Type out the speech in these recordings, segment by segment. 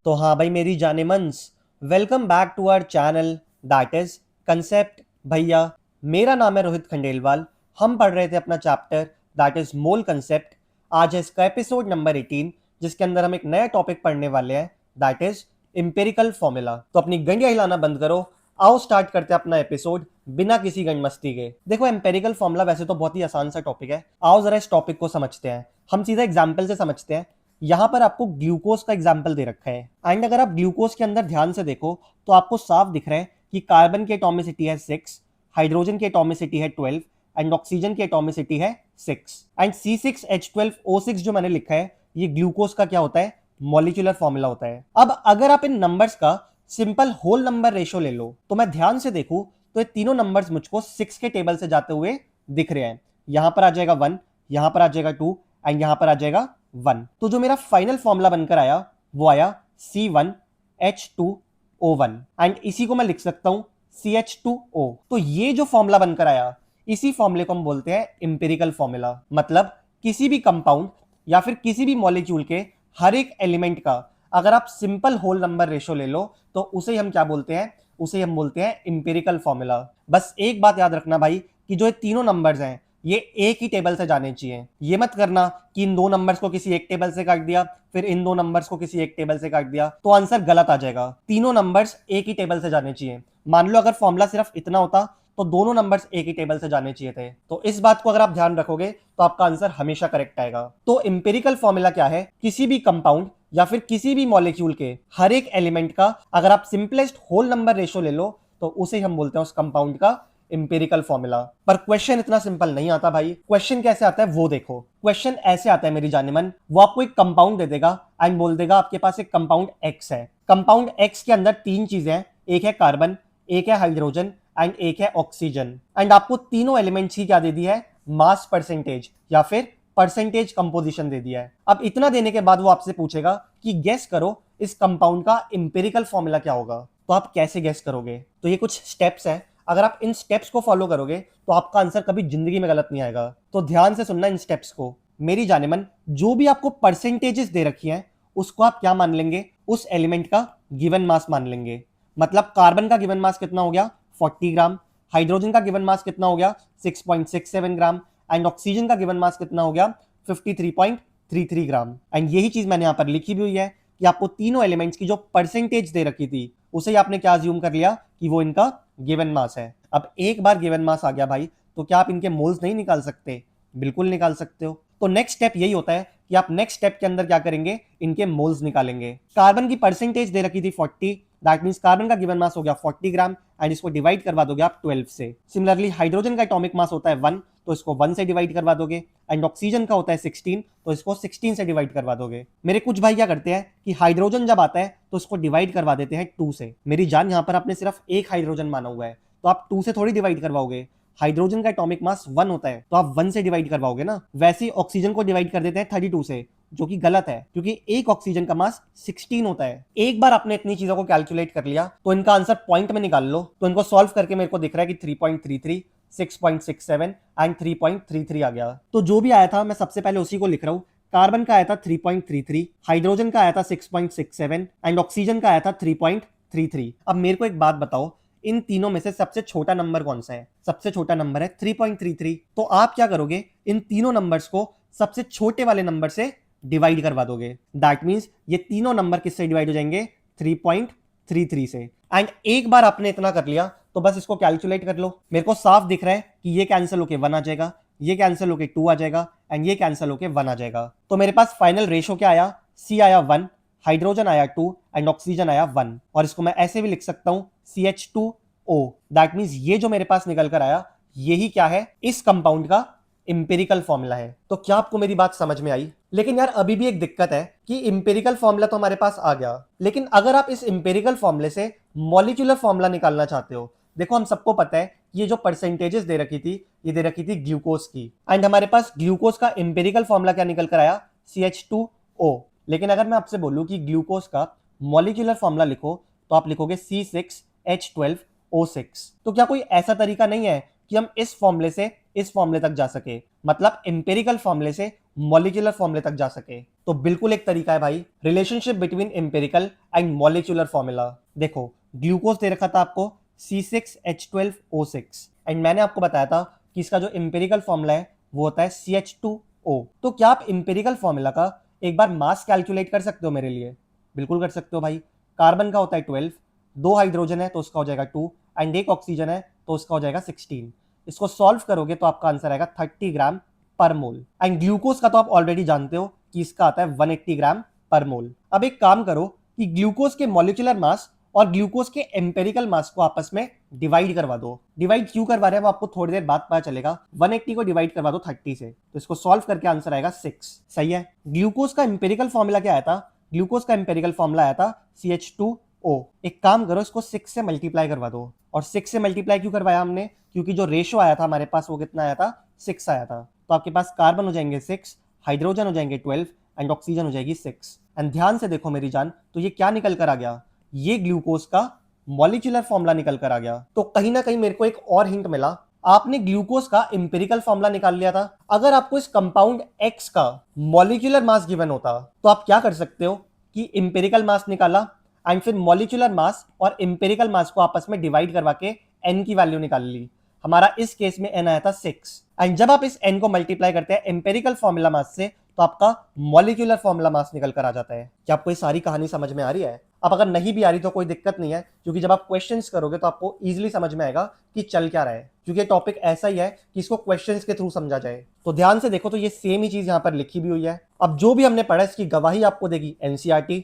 तो हाँ भाई मेरी जाने मंस, welcome back to our channel that is concept भैया। मेरा नाम है रोहित खंडेलवाल। हम पढ़ रहे थे अपना chapter that is mole concept. आज है इसका एपिसोड नंबर 18, जिसके अंदर हम एक नया टॉपिक पढ़ने वाले हैं दैट इज एम्पिरिकल फॉर्मूला। तो अपनी गंडियां हिलाना बंद करो, आओ स्टार्ट करते हैं अपना एपिसोड बिना किसी गंड मस्ती के। देखो एम्पेरिकल फॉर्मूला वैसे तो बहुत ही आसान सा टॉपिक है, आओ जरा इस टॉपिक को समझते हैं। हम सीधा एग्जाम्पल से समझते हैं। यहां पर आपको ग्लूकोज का एग्जाम्पल दे रखा है एंड अगर आप ग्लूकोज के अंदर ध्यान से देखो तो आपको साफ दिख रहा है कि कार्बन की एटॉमिसिटी है 6, हाइड्रोजन की एटॉमिसिटी है 12 एंड ऑक्सीजन की एटॉमिसिटी है 6 एंड C6H12O6 जो मैंने लिखा है ये ग्लूकोज का क्या होता है, मॉलिक्यूलर फॉर्मूला होता है। अब अगर आप इन नंबर्स का सिंपल होल नंबर रेशो ले लो तो मैं ध्यान से देखूं तो ये तीनों नंबर्स मुझको 6 के टेबल से जाते हुए दिख रहे हैं। यहां पर आ जाएगा 1, यहां पर आ जाएगा 2 एंड यहां पर आ जाएगा 1। तो जो मेरा फाइनल फॉर्मूला बनकर आया वो आया C1H2O1 एंड इसी को मैं लिख सकता हूं CH2O। तो ये जो फॉर्मूला बनकर आया इसी फॉर्मूले को हम बोलते हैं इंपेरिकल फॉर्मूला। मतलब किसी भी कंपाउंड या फिर किसी भी मॉलिक्यूल के हर एक एलिमेंट का अगर आप सिंपल होल नंबर रेशो ले लो तो उसे हम क्या बोलते हैं, उसे हम बोलते हैं इंपेरिकल फॉर्मूला। बस एक बात याद रखना भाई कि जो ये तीनों नंबर्स हैं ये एक ही टेबल से जाने चाहिए। ये मत करना कि इन दो नंबर्स को किसी एक टेबल से काट दिया फिर इन दो नंबर्स को किसी एक टेबल से काट दिया तो आंसर गलत आ जाएगा। तीनों नंबर्स एक ही टेबल से जाने चाहिए। मान लो अगर फॉर्मूला सिर्फ इतना होता तो दोनों नंबर्स एक ही टेबल से जाने चाहिए थे। तो इस बात को अगर आप ध्यान रखोगे तो आपका आंसर हमेशा करेक्ट आएगा। तो इंपेरिकल फॉर्मूला क्या है, किसी भी कंपाउंड या फिर किसी भी मॉलिक्यूल के हर एक एलिमेंट का अगर आप सिंपलेस्ट होल नंबर रेशो ले लो तो उसे हम बोलते हैं उस कंपाउंड का इंपेरिकल फॉर्मूला। पर क्वेश्चन इतना सिंपल नहीं आता भाई। क्वेश्चन कैसे आता है वो देखो। क्वेश्चन ऐसे आता है मेरी जाने मन, वो आपको एक कंपाउंड दे देगा एंड बोल देगा आपके पास एक कंपाउंड एक्स है। कंपाउंड एक्स के अंदर तीन चीजें हैं, एक है कार्बन, एक है हाइड्रोजन एंड एक है ऑक्सीजन। एंड आपको तीनों एलिमेंट्स की क्या दे दी है, मास परसेंटेज या फिर परसेंटेज कंपोजिशन दे दिया है। अब इतना देने के बाद वो आपसे पूछेगा कि गेस करो इस कंपाउंड का इंपेरिकल फॉर्मूला क्या होगा। तो आप कैसे गेस करोगे, तो ये कुछ स्टेप्स हैं। अगर आप इन स्टेप्स को फॉलो करोगे तो आपका आंसर कभी जिंदगी में गलत नहीं आएगा। तो ध्यान से सुनना इन स्टेप्स को मेरी जाने मन। जो भी आपको परसेंटेजेस दे रखी हैं उसको आप क्या मान लेंगे, उस एलिमेंट का गिवन मास मान लेंगे। मतलब कार्बन का गिवन मास कितना हो गया 40 ग्राम, हाइड्रोजन का गिवन मास कितना हो गया 6.67 ग्राम एंड ऑक्सीजन का गिवन मास कितना हो गया 53.33 ग्राम। एंड यही चीज मैंने यहां पर लिखी भी हुई है कि आपको तीनों एलिमेंट्स की जो परसेंटेज दे रखी थी उसे ही आपने क्या अज्यूम कर लिया कि वो इनका गिवन मास है। अब एक बार गिवन मास आ गया भाई तो क्या आप इनके मोल्स नहीं निकाल सकते, बिल्कुल निकाल सकते हो। तो नेक्स्ट स्टेप यही होता है कि आप नेक्स्ट स्टेप के अंदर क्या करेंगे, इनके मोल्स निकालेंगे। कार्बन की परसेंटेज दे रखी थी 40, दैट मींस कार्बन का गिवन मास हो गया 40 ग्राम एंड इसको डिवाइड करवा दोगे आप 12 से। सिमिलरली हाइड्रोजन का एटॉमिक मास होता है 1 तो इसको 1 से डिवाइड करवा दोगे एंड ऑक्सीजन का होता है 16 तो इसको 16 से डिवाइड करवा दोगे। मेरे कुछ भाई क्या करते हैं कि हाइड्रोजन जब आता है तो इसको डिवाइड करवा देते हैं 2 से। मेरी जान यहां पर आपने सिर्फ एक हाइड्रोजन माना हुआ है तो आप 2 से थोड़ी डिवाइड करवाओगे। हाइड्रोजन का एटॉमिक मास 1 होता है तो आप 1 से डिवाइड करवाओगे ना। वैसे ही ऑक्सीजन को डिवाइड कर देते हैं 32 से, जो कि गलत है क्योंकि एक ऑक्सीजन का मास 16 होता है। एक बार आपने इतनी चीजों को कैलकुलेट कर लिया तो इनका आंसर पॉइंट में निकाल लो। तो इनको सॉल्व करके मेरे को दिख रहा है कि 3.33, 6.67 एंड 3.33 आ गया। तो जो भी आया था मैं सबसे पहले उसी को लिख रहा हूं। कार्बन का आया था 3.33, हाइड्रोजन का आया था 6.67 एंड ऑक्सीजन का आया था 3.33। अब मेरे को एक बात बताओ, इन तीनों में से सबसे छोटा नंबर कौन सा है? सबसे छोटा नंबर है 3.33। तो आप क्या करोगे, इन तीनों नंबर्स को सबसे छोटे वाले नंबर से डिवाइड करवा दोगे। दैट मींस ये तीनों नंबर किससे डिवाइड हो जाएंगे, 3.33 से। एंड एक बार आपने इतना कर लिया तो बस इसको कैलकुलेट कर लो। मेरे को साफ दिख रहा है कि ये कैंसिल होके 1 आ जाएगा, ये कैंसिल होके 2 आ जाएगा एंड ये कैंसिल होके 1 आ जाएगा। तो मेरे पास फाइनल रेशो क्या आया, C आया 1, हाइड्रोजन आया 2 एंड ऑक्सीजन आया 1। और इसको मैं ऐसे भी लिख सकता हूं CH2O। दैट मींस ये जो मेरे पास निकल कर आया यही क्या है, इस कंपाउंड का इंपेरिकल फॉर्मूला है। तो क्या आपको मेरी बात समझ में आई? लेकिन यार अभी भी एक दिक्कत है कि इंपेरिकल फॉर्मूला तो हमारे पास आ गया, लेकिन अगर आप इस इंपेरिकल फॉर्मूले से मॉलिक्यूलर फॉर्मूला निकालना चाहते हो, देखो हम सबको पता है ये जो परसेंटेजेस दे रखी थी ये दे रखी थी ग्लूकोज की एंड हमारे पास ग्लूकोज का इंपेरिकल फॉर्मूला क्या निकल कर आया, CH2O। लेकिन अगर मैं आपसे बोलूं कि ग्लूकोज का मॉलिक्यूलर फॉर्मूला लिखो तो आप लिखोगे C6H12O6। तो क्या कोई ऐसा तरीका नहीं है कि हम इस फॉर्मूले से इस फॉर्मूले तक जा सके, मतलब एम्पिरिकल फॉर्मूले से मॉलिक्यूलर फॉर्मूले तक जा सके। तो बिल्कुल एक तरीका है भाई relationship between empirical and molecular formula. देखो ग्लूकोज दे रखा था आपको C6H12O6 एंड मैंने आपको बताया था कि इसका जो एम्पिरिकल फॉर्मूला है वो होता है CH2O। तो क्या आप एम्पिरिकल फॉर्मूला का एक बार मास कैलकुलेट कर सकते हो मेरे लिए? बिल्कुल कर सकते हो भाई। कार्बन का होता है 12, 2 हाइड्रोजन है तो उसका हो जाएगा 2 एंड 1 ऑक्सीजन है तो उसका हो जाएगा 16। इसको सॉल्व करोगे तो आपका आंसर आएगा 30 ग्राम पर मोल। एंड ग्लूकोज का तो आप ऑलरेडी जानते हो कि इसका आता है 180 ग्राम पर मोल। अब एक काम करो कि ग्लूकोज के मॉलिक्यूलर मास और ग्लूकोज के एम्पेरिकल मास को आपस में डिवाइड करवा दो। डिवाइड क्यों करवा रहे हैं वो आपको थोड़ी देर बाद पता चलेगा। 180 को डिवाइड करवा दो 30 से, तो इसको सॉल्व करके आंसर आएगा 6। सही है। ग्लूकोज का एम्पेरिकल फॉर्मूला क्या आया था? ग्लूकोज का एम्पेरिकल फॉर्मूला आया था CH2O। एक काम करो इसको 6 से मल्टीप्लाई करवा दो। और 6 से मल्टीप्लाई क्यों करवाया हमने? क्योंकि जो रेशो आया था हमारे पास वो कितना आया था? 6 आया था। तो आपके पास कार्बन हो जाएंगे 6, हाइड्रोजन हो जाएंगे 12 एंड ऑक्सीजन हो जाएगी 6। एंड ध्यान से देखो मेरी जान, तो ये क्या निकल कर आ गया? ये ग्लूकोज का मॉलिक्यूलर फॉर्मूला निकल कर आ गया। तो कहीं ना कहीं मेरे को एक और हिंट मिला। आपने ग्लूकोज का एम्पिरिकल फॉर्मूला निकाल लिया था। अगर आपको इस कंपाउंड X का मॉलिक्यूलर मास गिवन होता तो आप क्या कर सकते हो कि एम्पिरिकल मास निकाला एंड फिर मॉलिक्यूलर मास और एम्पिरिकल मास को आपस में डिवाइड करवा के n की वैल्यू निकाल ली। हमारा इस केस में n आया था 6 एंड जब आप इस n को मल्टीप्लाई करते हैं एम्पिरिकल फॉर्मूला मास से तो आपका मॉलिक्यूलर फॉर्मूला मास निकल कर आ जाता है। क्या आपको ये सारी कहानी समझ में आ रही है? अब अगर नहीं भी आ रही तो कोई दिक्कत नहीं है, क्योंकि जब आप क्वेश्चंस करोगे तो आपको इजीली समझ में आएगा कि चल क्या रहा है, क्योंकि टॉपिक ऐसा ही है कि इसको क्वेश्चंस के थ्रू समझा जाए। तो ध्यान से देखो, तो ये सेम ही चीज यहाँ पर लिखी भी हुई है। अब जो भी हमने पढ़ा इसकी गवाही आपको देगी एनसीईआरटी।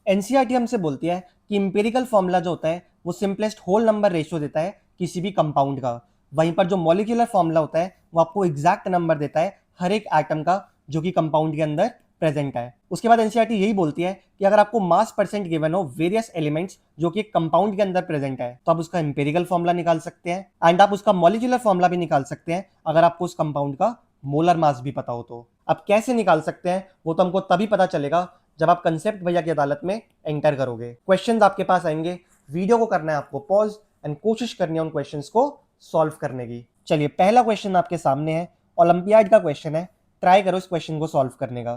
एनसीईआरटी हमसे बोलती है कि इंपेरिकल फॉर्मूला जो होता है वो सिंपलेस्ट होल नंबर रेशियो देता है किसी भी कंपाउंड का। वहीं पर जो मॉलिक्यूलर फॉर्मूला होता है वो आपको एग्जैक्ट नंबर देता है हर एक एटम का जो कि कंपाउंड के अंदर प्रेजेंट है। उसके बाद एनसीईआरटी यही बोलती है कि अगर आपको मास परसेंट गिवन हो वेरियस एलिमेंट्स जो कि एक कंपाउंड के अंदर प्रेजेंट है तो आप उसका इंपेरिकल फॉर्मूला निकाल सकते हैं एंड आप उसका मॉलिक्यूलर फॉर्मूला भी निकाल सकते हैं अगर आपको उस कंपाउंड का मोलर मास भी पता हो तो। अब कैसे निकाल सकते हैं वो तो हमको तभी पता चलेगा जब आप कंसेप्ट भैया की अदालत में एंटर करोगे। क्वेश्चंस आपके पास आएंगे, वीडियो को करना है आपको पॉज एंड कोशिश करनी है उन क्वेश्चंस को सॉल्व करने की। चलिए पहला क्वेश्चन आपके सामने है, ओलंपियाड का क्वेश्चन है, ट्राई करो इस क्वेश्चन को सॉल्व करने का।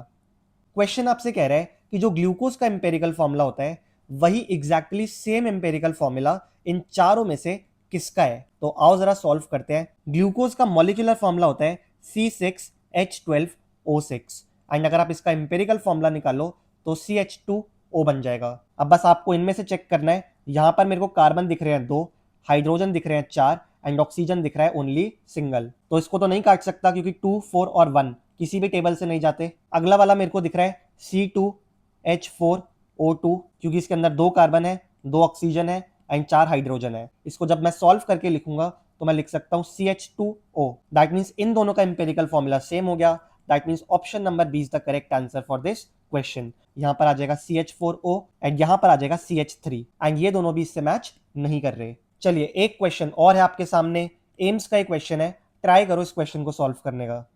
क्वेश्चन आपसे कह रहा है कि जो ग्लूकोज का एम्पेरिकल फॉर्मूला होता है वही exactly same empirical formula in चारों में से किसका है? तो आओ जरा सॉल्व करते हैं। ग्लूकोज का मॉलिक्यूलर फॉर्मूला होता है C6H12O6 एंड अगर आप इसका एम्पेरिकल फॉर्मूला निकालो तो CH2O बन जाएगा। अब बस आपको इनमें से चेक करना है। यहां पर मेरे को कार्बन दिख रहे हैं 2, हाइड्रोजन दिख रहे हैं 4 एंड ऑक्सीजन दिख रहा है ओनली सिंगल। तो इसको तो नहीं काट सकता क्योंकि 2, 4 और 1 किसी भी टेबल से नहीं जाते। अगला वाला मेरे को दिख रहा है C2H4O2 क्योंकि इसके अंदर 2 कार्बन है, 2 ऑक्सीजन है एंड 4 हाइड्रोजन है। इसको जब मैं सॉल्व करके लिखूंगा तो मैं लिख सकता हूं CH2O। दैट मीन्स इन दोनों का एम्पेरिकल फॉर्मूला सेम हो गया। That means option number B is the correct answer for this question. यहां पर आ जाएगा CH4O एंड यहां पर आ जाएगा CH3 एंड ये दोनों भी इससे मैच नहीं कर रहे। चलिए एक क्वेश्चन और है आपके सामने, एम्स का एक क्वेश्चन है, ट्राई करो इस क्वेश्चन को सॉल्व करने का।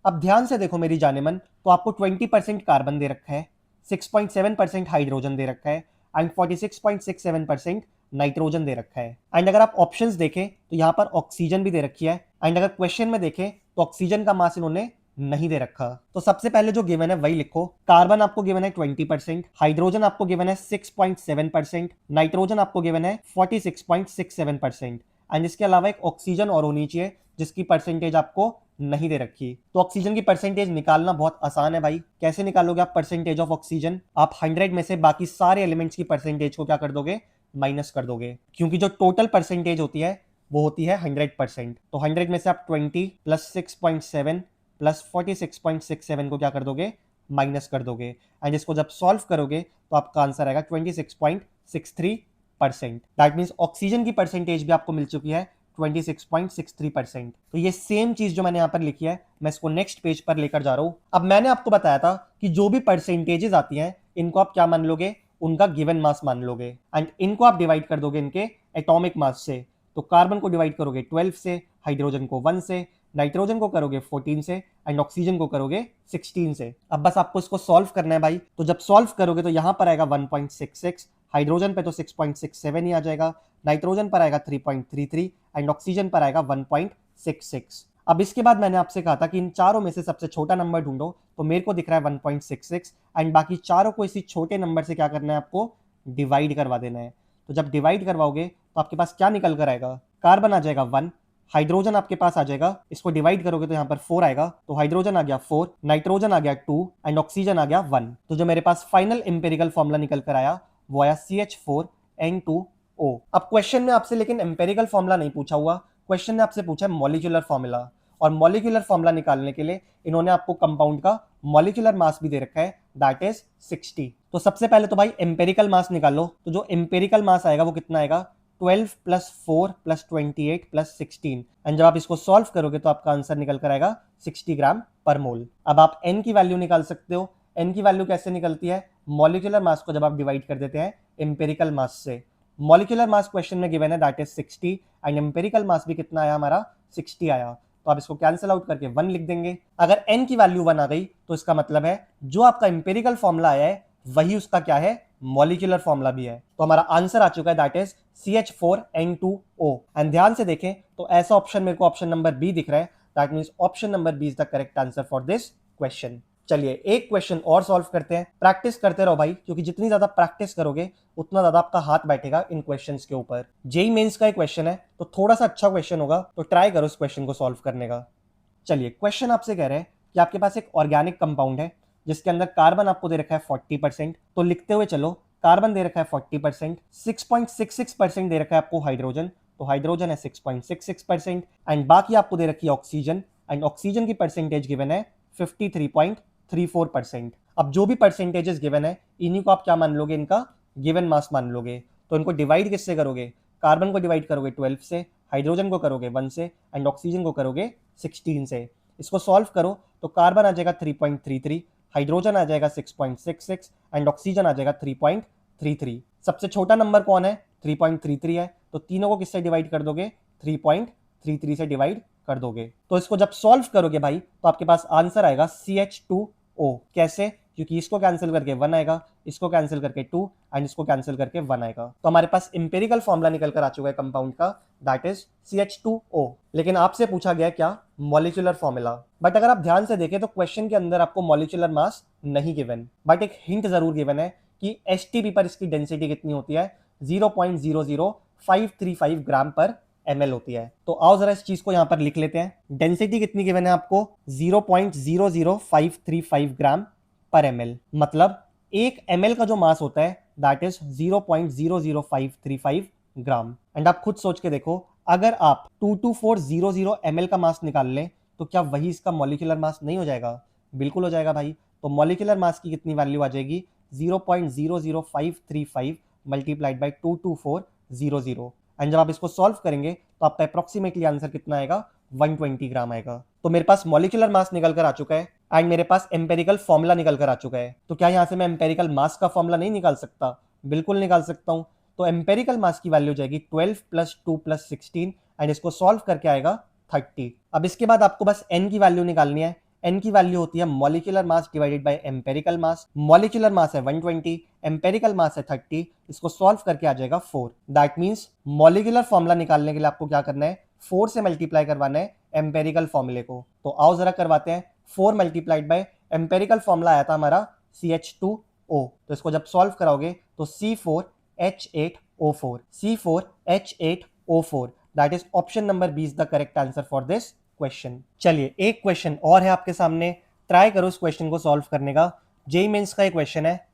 अब ध्यान से देखो मेरी जानेमन, तो आपको 20% कार्बन दे रखा है, 6.7% हाइड्रोजन दे रखा है एंड 46.67% नाइट्रोजन दे रखा है। एंड अगर आप ऑप्शंस देखें तो यहाँ पर ऑक्सीजन भी दे रखी है एंड अगर क्वेश्चन में देखें तो ऑक्सीजन का मास इन्होंने नहीं दे रखा। तो सबसे पहले जो गिवन है वही लिखो। कार्बन आपको गिवन है 20%, हाइड्रोजन आपको गिवन है 6.7%, नाइट्रोजन आपको गिवन है 46.67% एंड इसके अलावा एक ऑक्सीजन और होनी चाहिए जिसकी परसेंटेज आपको नहीं दे रखी। तो ऑक्सीजन की परसेंटेज निकालना बहुत आसान है भाई। कैसे निकालोगे आप परसेंटेज ऑफ ऑक्सीजन? आप 100 में से बाकी सारे एलिमेंट्स की परसेंटेज को क्या कर दोगे? माइनस कर दोगे, क्योंकि जो टोटल परसेंटेज होती है वो होती है 100%। तो 100 में से आप 20 प्लस 6.7 प्लस 46.67 को क्या कर दोगे? माइनस कर दोगे एंड इसको जब सॉल्व करोगे तो आपका आंसर आएगा 26.63%। दैट मीन्स ऑक्सीजन की परसेंटेज भी आपको मिल चुकी है 26.63%। तो ये सेम चीज जो मैंने यहां पर लिखी है मैं इसको नेक्स्ट पेज पर लेकर जा रहा हूं। अब मैंने आपको बताया था कि जो भी परसेंटेजेस आती हैं इनको आप क्या मान लोगे? उनका गिवन मास मान लोगे एंड इनको आप डिवाइड कर दोगे इनके एटॉमिक मास से। तो कार्बन को डिवाइड करोगे 12 से, हाइड्रोजन को 1 से, नाइट्रोजन को करोगे 14 से एंड ऑक्सीजन को करोगे 16 से। अब बस आपको इसको सॉल्व करना है भाई। तो जब सॉल्व करोगे तो यहां पर आएगा 1.66, हाइड्रोजन पे तो 6.67 ही आ जाएगा, नाइट्रोजन पर आएगा 3.33 एंड ऑक्सीजन पर आएगा 1.66। अब इसके बाद मैंने आपसे कहा था कि इन चारों में से सबसे छोटा नंबर ढूंढो, तो मेरे को दिख रहा है 1.66 एंड बाकी चारों को इसी छोटे नंबर से क्या करना है आपको, डिवाइड करवा देना है। तो जब डिवाइड करवाओगे तो आपके पास क्या निकल कर आएगा, कार्बन आ जाएगा 1, हाइड्रोजन आपके पास आ जाएगा, इसको डिवाइड करोगे तो यहाँ पर 4 आएगा, तो हाइड्रोजन आ गया 4, नाइट्रोजन आ गया 2 एंड ऑक्सीजन आ गया 1। तो जो मेरे पास फाइनल एम्पेरिकल फॉर्मूला निकल कर आया वो आया CH4N2O। अब क्वेश्चन में आपसे लेकिन एम्पेरिकल फॉर्मूला नहीं पूछा हुआ, क्वेश्चन ने आपसे पूछा है मॉलिक्यूलर फॉर्मूला, और मॉलिक्यूलर फॉर्मूला निकालने के लिए इन्होंने आपको कंपाउंड का मॉलिक्यूलर मास भी दे रखा है, दैट इज 60। तो सबसे पहले तो भाई एम्पेरिकल मास निकालो, तो जो एम्पेरिकल मास आएगा वो कितना आएगा, 12 प्लस 4 प्लस 28 प्लस 16 एंड जब आप इसको सॉल्व करोगे तो आपका आंसर निकल कर आएगा 60 ग्राम पर मोल। अब आप n की वैल्यू निकाल सकते हो, n की वैल्यू कैसे निकलती है, मॉलिक्यूलर मास को जब आप डिवाइड कर देते हैं एम्पेरिकल मास से। मॉलिक्यूलर मास क्वेश्चन में गिवन है दैट इज 60 एंड एम्पेरिकल मास भी कितना आया हमारा, 60 आया, तो आप इसको कैंसिल आउट करके 1 लिख देंगे। अगर n की वैल्यू 1 आ गई तो इसका मतलब है जो आपका एम्पेरिकल फॉर्मूला आया है वही उसका क्या है, मॉलिक्यूलर फॉर्मूला भी है। तो हमारा आंसर आ चुका है दैट इज CH4N2O। एंड ध्यान से देखें तो ऐसा ऑप्शन मेरे को ऑप्शन नंबर बी दिख रहा है, that means option number B is the correct answer for this question. चलिए एक क्वेश्चन और सॉल्व करते हैं, प्रैक्टिस करते रहो भाई, क्योंकि जितनी ज्यादा प्रैक्टिस करोगे उतना ज्यादा आपका हाथ बैठेगा इन क्वेश्चंस के ऊपर। जेई मेंस का एक क्वेश्चन है तो थोड़ा सा अच्छा क्वेश्चन होगा, तो ट्राई करो इस क्वेश्चन को सॉल्व करने का। चलिए क्वेश्चन आपसे कह रहे हैं कि आपके पास एक ऑर्गेनिक कंपाउंड है जिसके अंदर कार्बन आपको दे रखा है 40%, तो लिखते हुए चलो, कार्बन दे रखा है 40%, 6.66% दे रखा है आपको हाइड्रोजन, तो हाइड्रोजन है 6.66% एंड बाकी आपको दे रखी है ऑक्सीजन एंड ऑक्सीजन की परसेंटेज गिवन है 53.34%। अब जो भी परसेंटेजेस गिवन है इन्हीं को आप क्या मान लोगे, इनका गिवन मास मान लोगे। तो इनको डिवाइड किससे करोगे, कार्बन को डिवाइड करोगे 12 से, हाइड्रोजन को करोगे 1 से एंड ऑक्सीजन को करोगे 16 से। इसको सॉल्व करो तो कार्बन आ जाएगा 3.33, हाइड्रोजन आ जाएगा 6.66 एंड ऑक्सीजन आ जाएगा 3.33। सबसे छोटा नंबर कौन है, 3.33 है, तो तीनों को किससे डिवाइड कर दोगे, 3.33 से डिवाइड कर दोगे। तो इसको जब सॉल्व करोगे भाई तो आपके पास आंसर आएगा CH2O। कैसे, क्योंकि इसको कैंसिल करके 1 आएगा, इसको कैंसिल करके 2 एंड इसको कैंसिल करके 1 आएगा। तो हमारे पास इंपेरिकल फॉर्मूला निकल कर आ चुका है कंपाउंड का, दैट इज CH2O। लेकिन आपसे पूछा गया क्या, मॉलिक्यूलर फॉर्मूला। बट अगर आप ध्यान से देखें तो क्वेश्चन के अंदर आपको मॉलिक्यूलर मास नहीं गिवन, बट एक हिंट जरूर गिवन है कि STP पर इसकी डेंसिटी कितनी होती है, 0.00535 ग्राम पर ml होती है। तो आओ जरा इस चीज को यहां पर लिख लेते हैं, डेंसिटी कितनी गिवन है आपको, 0.00535 ग्राम पर ml, मतलब 1 ml का जो मास होता है दैट इज 0.00535 ग्राम। एंड आप खुद सोच के देखो, अगर आप 22400 ml का मास निकाल लें तो क्या वही इसका मॉलिक्यूलर मास नहीं हो जाएगा, बिल्कुल हो जाएगा भाई। तो मॉलिक्यूलर मास की कितनी वैल्यू आ जाएगी, 0.00535 मल्टीप्लाइड बाई 22400 एंड जब आप इसको सॉल्व करेंगे तो आपका अप्रोक्सीमेटली आंसर कितना आएगा, 120 ग्राम आएगा। तो मेरे पास मॉलिक्यूलर मास निकल कर आ चुका है एंड मेरे पास एम्पेरिकल फॉर्मूला निकल कर आ चुका है। तो क्या यहां से मैं एम्पेरिकल मास का फॉर्मूला नहीं निकाल सकता, बिल्कुल निकाल सकता हूं। तो एम्पेरिकल मास की वैल्यू जाएगी 12 प्लस 2 प्लस 16 एंड इसको सॉल्व करके आएगा 30। अब इसके बाद आपको बस n की वैल्यू निकालनी है, n की वैल्यू होती है molecular mass divided by empirical mass. Molecular mass है 120, एम्पेरिकल मास है 30, इसको सॉल्व करके आ जाएगा 4। दैट मींस मॉलिक्यूलर फॉर्मूला निकालने के लिए आपको क्या करना है, 4 से मल्टीप्लाई करवाना है एम्पेरिकल फॉर्मूले को। तो आओ जरा करवाते हैं, 4 मल्टीप्लाइड बाय एम्पेरिकल फॉर्मूला आया था हमारा CH2O, तो इसको जब सॉल्व कराओगे तो C4H8O4, C4H8O4, that is option number B is the correct answer for this question. चलिए एक क्वेश्चन और है आपके सामने, ट्राई करो इस क्वेश्चन को सॉल्व करने का। जेई मेंस का एक क्वेश्चन है,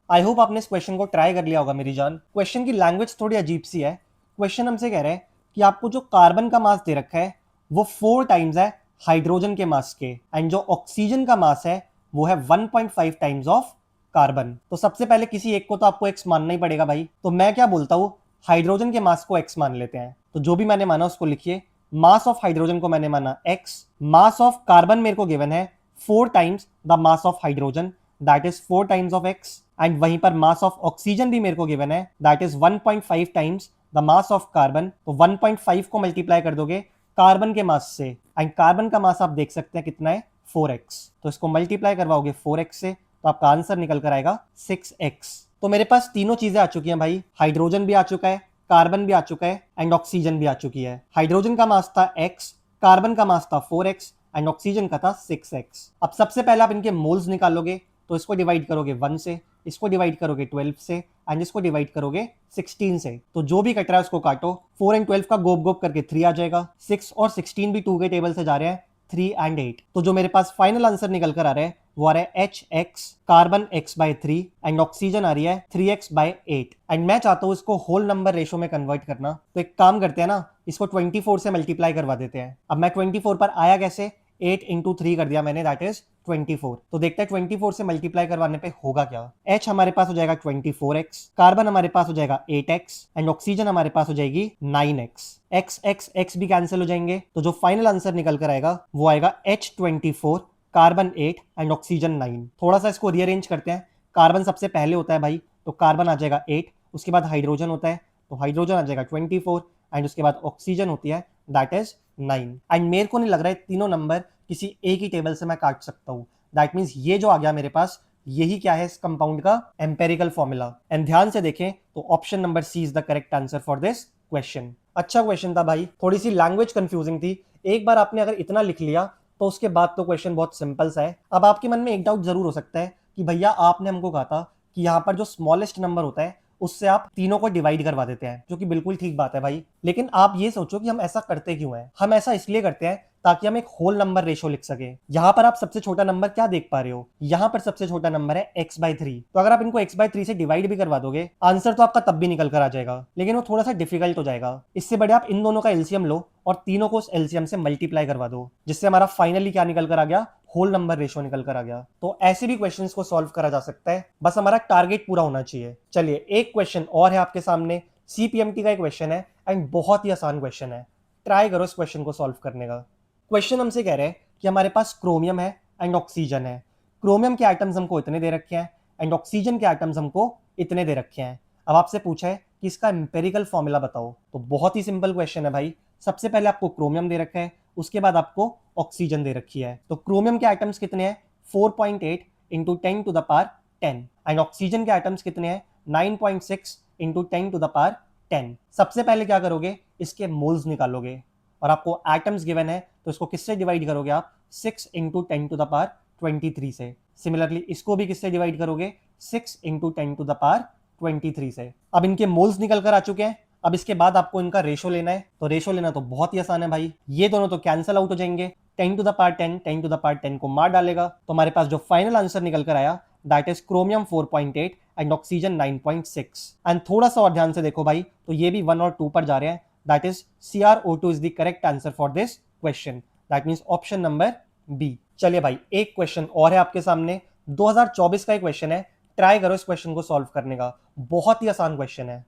आई होप आपने इस क्वेश्चन को ट्राई कर लिया होगा मेरी जान। क्वेश्चन की लैंग्वेज थोड़ी अजीब सी है। क्वेश्चन हमसे कह रहे हैं कि आपको जो कार्बन का मास दे रखा है वो 4 टाइम्स है हाइड्रोजन के मास के एंड जो ऑक्सीजन का मास है वो है 1.5 टाइम्स ऑफ कार्बन। तो सबसे पहले किसी एक को तो आपको एक्स मानना ही पड़ेगा भाई। तो मैं क्या बोलता हूं, हाइड्रोजन के मास को एक्स मान लेते हैं। तो जो भी मैंने माना उसको लिखिए, मास ऑफ हाइड्रोजन को मैंने माना x, मास ऑफ कार्बन मेरे को गिवन है 4 times the mass of hydrogen, that is 4 times of x and वहीं पर मास ऑफ ऑक्सीजन भी मेरे को गिवन है, that is 1.5 times the mass of carbon. तो 1.5 को मल्टीप्लाई कर दोगे कार्बन के मास से एंड कार्बन का मास आप देख सकते हैं कितना है, 4x। तो इसको मल्टीप्लाई करवाओगे 4x से तो आपका आंसर निकल कर आएगा 6x। तो मेरे पास तीनों चीजें आ चुकी हैं भाई, हाइड्रोजन भी आ चुका है, कार्बन भी आ चुका है एंड ऑक्सीजन भी आ चुकी है। हाइड्रोजन का मास था x, कार्बन का मास था 4x एंड ऑक्सीजन का था 6x। अब सबसे पहले आप इनके मोल्स निकालोगे, तो इसको डिवाइड करोगे 1 से, इसको डिवाइड करोगे 12 से एंड इसको डिवाइड करोगे 16 से। तो जो भी कट रहा है उसको काटो, 4 एंड 12 का गोप गोप करके 3 आ जाएगा, 6 और 16 भी 2 के टेबल से जा रहे हैं, 3 एंड 8। तो जो मेरे पास फाइनल आंसर निकल कर आ रहा है वो आ रहा है HX carbon x/3 and oxygen आ रही है 3x/8। एंड मैं चाहता हूं इसको होल नंबर रेशो में कन्वर्ट करना, तो एक काम करते हैं ना, इसको 24 से मल्टीप्लाई करवा देते हैं। अब मैं 24 पर आया कैसे, 8 इंटू 3 कर दिया मैंने, दैट इज 24। तो देखते हैं 24 से मल्टीप्लाई करवाने पे होगा क्या। H हमारे पास हो जाएगा 24x, कार्बन हमारे पास हो जाएगा 8x एंड ऑक्सीजन हमारे पास हो जाएगी 9x। x x x भी कैंसिल हो जाएंगे, तो जो फाइनल आंसर निकल कर आएगा वो आएगा H24 कार्बन 8 एंड ऑक्सीजन 9। थोड़ा सा इसको रीअरेंज करते हैं, कार्बन सबसे पहले होता है भाई, तो कार्बन आ जाएगा 8, उसके बाद हाइड्रोजन होता है, तो हाइड्रोजन आ जाएगा 24 एंड उसके बाद ऑक्सीजन होती है, दैट इज 9। एंड मेरे को नहीं लग रहा है तीनों नंबर किसी एक ही टेबल से मैं काट सकता हूं। दैट मीन्स ये जो आ गया मेरे पास, यही क्या है इस कंपाउंड का एम्पेरिकल फॉर्मूला। एंड ध्यान से देखें तो option number C is the correct answer for this question. अच्छा क्वेश्चन था भाई, थोड़ी सी लैंग्वेज कंफ्यूजिंग थी। एक बार आपने अगर इतना लिख लिया तो उसके बाद तो क्वेश्चन बहुत सिंपल सा है। अब आपके मन में एक डाउट जरूर हो सकता है कि भैया आपने हमको कहा था कि यहाँ पर जो स्मॉलेस्ट नंबर होता है उससे आप तीनों को डिवाइड करवा देते हैं, जो कि बिल्कुल ठीक बात है भाई। लेकिन आप ये सोचो कि हम ऐसा करते क्यों हैं। हम ऐसा इसलिए करते हैं ताकि हम एक होल नंबर रेशो लिख सके। यहाँ पर आप सबसे छोटा नंबर क्या देख पा रहे हो, यहाँ पर सबसे छोटा नंबर है x/3। तो अगर आप इनको x/3 से डिवाइड भी करवा दोगे, आंसर तो आपका तब भी निकल कर आ जाएगा, लेकिन वो थोड़ा सा डिफिकल्ट हो जाएगा। इससे बड़े आप इन दोनों का एलसीएम लो और तीनों को उस एलसीएम से मल्टीप्लाई करवा दो, जिससे हमारा फाइनली क्या निकल कर आ गया, होल नंबर रेशो निकल कर आ गया। तो ऐसे भी क्वेश्चंस को सॉल्व करा जा सकता है, बस हमारा टारगेट पूरा होना चाहिए। चलिए एक क्वेश्चन और है आपके सामने, सीपीएमटी का एक क्वेश्चन है एंड बहुत ही आसान क्वेश्चन है। ट्राई करो इस क्वेश्चन को सॉल्व करने का। क्वेश्चन हमसे कह रहे हैं कि हमारे पास क्रोमियम है एंड ऑक्सीजन है। क्रोमियम के आइटम्स हमको इतने दे रखे हैं एंड ऑक्सीजन के आइटम्स हमको इतने दे रखे हैं। अब आपसे पूछा है कि इसका एम्पेरिकल फॉर्मूला बताओ। तो बहुत ही सिंपल क्वेश्चन है भाई। सबसे पहले आपको क्रोमियम दे रखा है, उसके बाद आपको ऑक्सीजन दे रखी है। तो क्रोमियम के आइटम्स कितने हैं, 4.8 into 10 to the power 10 and oxygen के आइटम्स कितने हैं, 9.6 इंटू 10 टू द पावर 10। सबसे पहले क्या करोगे, इसके मोल्स निकालोगे और आपको एटम्स गिवन है तो इसको किससे डिवाइड करोगे आप, 6 इंटू 10 टू द पावर 23 से। सिमिलरली इसको भी किससे डिवाइड करोगे, 6 इंटू 10 टू द पावर 23 से। अब इनके मोल्स निकल कर आ चुके हैं। अब इसके बाद आपको इनका रेशो लेना है, तो रेशो लेना तो बहुत ही आसान है भाई, ये दोनों तो कैंसिल आउट हो जाएंगे। 10 to the power 10 10 to the power 10 को मार डालेगा, तो हमारे पास जो फाइनल आंसर निकल कर आया that is chromium 4.8 and oxygen 9.6। And थोड़ा सा और ध्यान से देखो भाई, तो ये भी 1 और 2 पर जा रहे हैं, that is CrO2 is the correct answer for this question, that means option number B. चलिए भाई एक क्वेश्चन और है आपके सामने, 2024 का एक क्वेश्चन है। ट्राई करो इस क्वेश्चन को सॉल्व करने का, बहुत ही आसान क्वेश्चन है।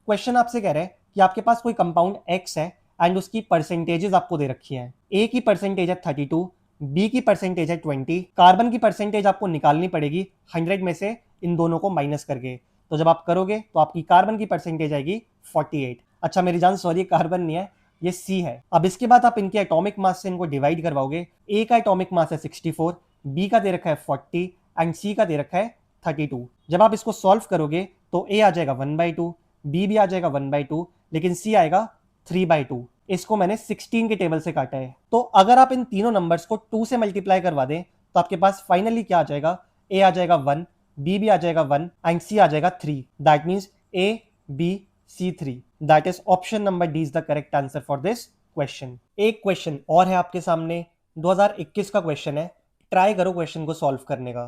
क्वेश्चन आपसे कह रहे हैं कि आपके पास कोई कंपाउंड X है एंड उसकी परसेंटेजेस आपको दे रखी हैं। A की परसेंटेज है 32, B की परसेंटेज है 20, कार्बन की परसेंटेज आपको निकालनी पड़ेगी 100 में से इन दोनों को माइनस करके। तो जब आप करोगे तो आपकी कार्बन की परसेंटेज आएगी 48। अच्छा मेरी जान सॉरी, कार्बन नहीं है, ये C है। अब इसके बाद आप इनके एटॉमिक मास से इनको डिवाइड करवाओगे। A का एटॉमिक मास है 64, B का दे रखा है 40 एंड C का दे रखा है 32। जब आप इसको सॉल्व करोगे तो A आ जाएगा 1/2, B भी आ जाएगा 1/2, लेकिन C आएगा 3/2। इसको मैंने 16 के टेबल से काटा है। तो अगर आप इन तीनों नंबर्स को 2 से मल्टीप्लाई करवा दें तो आपके पास फाइनली क्या आ जाएगा, A आ जाएगा 1, B भी आ जाएगा 1 एंड C आ जाएगा 3। That means A B C 3। That is option number D is the correct answer for this question. एक क्वेश्चन और है आपके सामने, 2021 का क्वेश्चन है। ट्राई करो क्वेश्चन को सॉल्व करने का।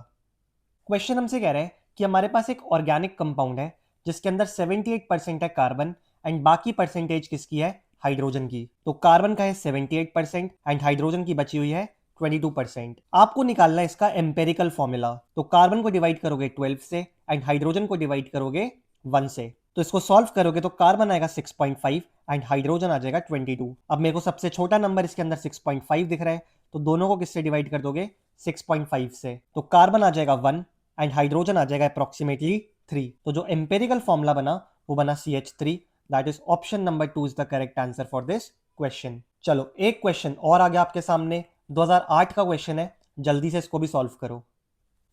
क्वेश्चन हमसे कह रहे हैं कि हमारे पास एक ऑर्गेनिक कंपाउंड है जिसके अंदर 78% है कार्बन एंड बाकी परसेंटेज किसकी है, हाइड्रोजन की। तो कार्बन का है 78% एंड हाइड्रोजन की बची हुई है 22%। आपको निकालना है इसका एम्पेरिकल फॉर्मूला। तो कार्बन को डिवाइड करोगे 12 से एंड हाइड्रोजन को डिवाइड करोगे 1 से। तो इसको सॉल्व करोगे तो कार्बन आएगा 6.5 एंड हाइड्रोजन आ जाएगा 22। अब मेरे को सबसे छोटा नंबर इसके अंदर 6.5 दिख रहा है, तो दोनों को किससे डिवाइड कर दोगे, 6.5 से। तो कार्बन आ जाएगा 1 एंड हाइड्रोजन आ जाएगा अप्रोक्सीमेटली 3। तो जो एम्पेरिकल फॉर्मूला बना वो बना CH3। That is option number 2 is the correct answer for this question. चलो एक क्वेश्चन और आ गया आपके सामने, 2008 का क्वेश्चन है, जल्दी से इसको भी सॉल्व करो।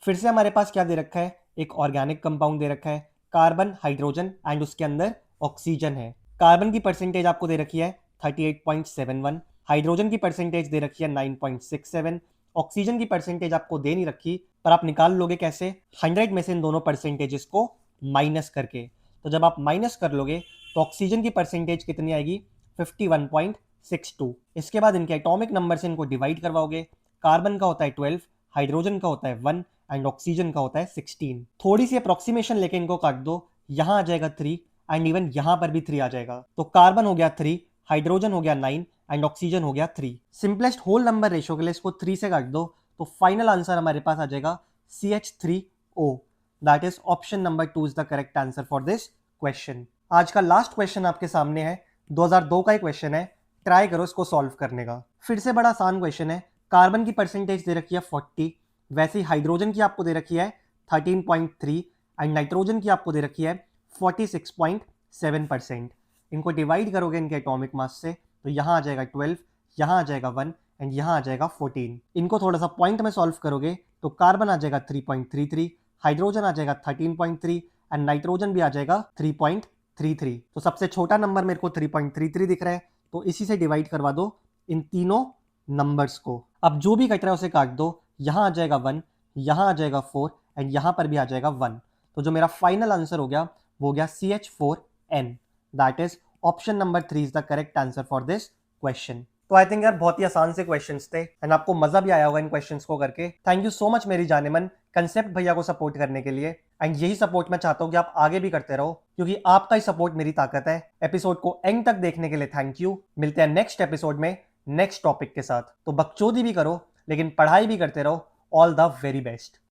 फिर से हमारे पास क्या दे रखा है, एक ऑर्गेनिक कंपाउंड दे रखा है, कार्बन हाइड्रोजन एंड उसके अंदर ऑक्सीजन है। कार्बन की परसेंटेज आपको दे रखी है 38.71, हाइड्रोजन की परसेंटेज दे रखी है 9.67, ऑक्सीजन की परसेंटेज आपको दे नहीं रखी, पर आप निकाल लोगे कैसे? 100 में से इन दोनों परसेंटेजेस को माइनस करके। तो जब आप माइनस कर लोगे तो ऑक्सीजन की परसेंटेज कितनी आएगी? 51.62। इसके बाद इनके एटॉमिक नंबर से इनको डिवाइड करवाओगे। कार्बन का होता है 12, हाइड्रोजन का होता है 1 एंड ऑक्सीजन का होता है 16। थोड़ी सी अप्रोक्सीमेशन लेके इनको काट दो, यहां आ जाएगा 3 एंड इवन यहां पर भी 3 आ जाएगा। तो कार्बन हो गया 3, हाइड्रोजन हो गया 9 एंड ऑक्सीजन हो गया 3। सिंपलेस्ट होल नंबर रेशियो के लिए इसको 3 से काट दो, तो फाइनल आंसर हमारे पास आ जाएगा CH3O। That is option number 2 is the correct answer for this question. आज का लास्ट क्वेश्चन आपके सामने है, 2002 का ही क्वेश्चन है, ट्राई करो इसको सॉल्व करने का। फिर से बड़ा आसान क्वेश्चन है। कार्बन की परसेंटेज दे रखी है 40, वैसे ही हाइड्रोजन की आपको दे रखी है 13.3 एंड नाइट्रोजन की आपको दे रखी है 46.7%। इनको डिवाइड करोगे इनके एटॉमिक मास से, तो यहाँ आ जाएगा 12, यहाँ आ जाएगा 1 एंड यहाँ आ जाएगा 14। इनको थोड़ा सा पॉइंट में सॉल्व करोगे तो कार्बन आ जाएगा 3.33, हाइड्रोजन आ जाएगा 13.3 एंड नाइट्रोजन भी आ जाएगा 3.33। तो सबसे छोटा नंबर मेरे को 3.33 दिख रहा है, तो इसी से डिवाइड करवा दो इन तीनों नंबर्स को। अब जो भी कट रहा है उसे काट दो, यहाँ आ जाएगा 1, यहाँ आ जाएगा 4 एंड यहाँ पर भी आ जाएगा 1। तो जो मेरा फाइनल आंसर हो गया वो हो गया CH4N। That is option number 3 is the correct answer for this question. तो आई थिंक यार बहुत ही आसान से क्वेश्चंस थे एंड आपको मजा भी आया होगा इन क्वेश्चंस को करके। थैंक यू सो मच मेरी जाने मन कंसेप्ट भैया को सपोर्ट करने के लिए, एंड यही सपोर्ट मैं चाहता हूँ कि आप आगे भी करते रहो, क्योंकि आपका ही सपोर्ट मेरी ताकत है। एपिसोड को एंड तक देखने के लिए थैंक यू। मिलते हैं नेक्स्ट एपिसोड में नेक्स्ट टॉपिक के साथ। तो बकचोदी भी करो लेकिन पढ़ाई भी करते रहो। All the very best.